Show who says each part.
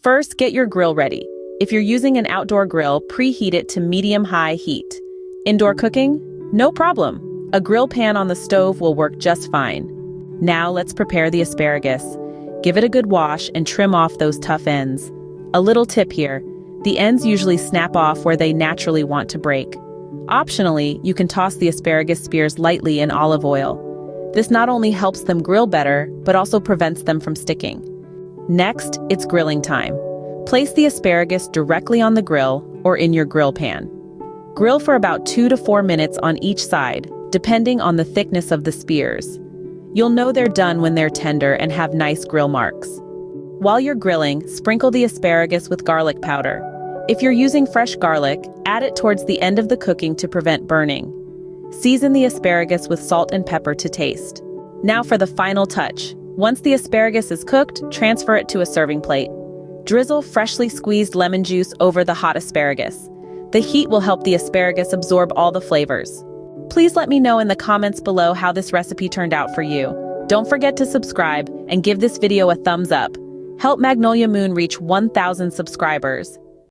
Speaker 1: First, get your grill ready. If you're using an outdoor grill, preheat it to medium-high heat. Indoor cooking? No problem. A grill pan on the stove will work just fine. Now let's prepare the asparagus. Give it a good wash and trim off those tough ends. A little tip here, the ends usually snap off where they naturally want to break. Optionally, you can toss the asparagus spears lightly in olive oil. This not only helps them grill better, but also prevents them from sticking. Next, it's grilling time. Place the asparagus directly on the grill or in your grill pan. Grill for about 2 to 4 minutes on each side, depending on the thickness of the spears. You'll know they're done when they're tender and have nice grill marks. While you're grilling, sprinkle the asparagus with garlic powder. If you're using fresh garlic, add it towards the end of the cooking to prevent burning. Season the asparagus with salt and pepper to taste. Now for the final touch. Once the asparagus is cooked, transfer it to a serving plate. Drizzle freshly squeezed lemon juice over the hot asparagus. The heat will help the asparagus absorb all the flavors. Please let me know in the comments below how this recipe turned out for you. Don't forget to subscribe and give this video a thumbs up. Help Magnolia Moon reach 1,000 subscribers.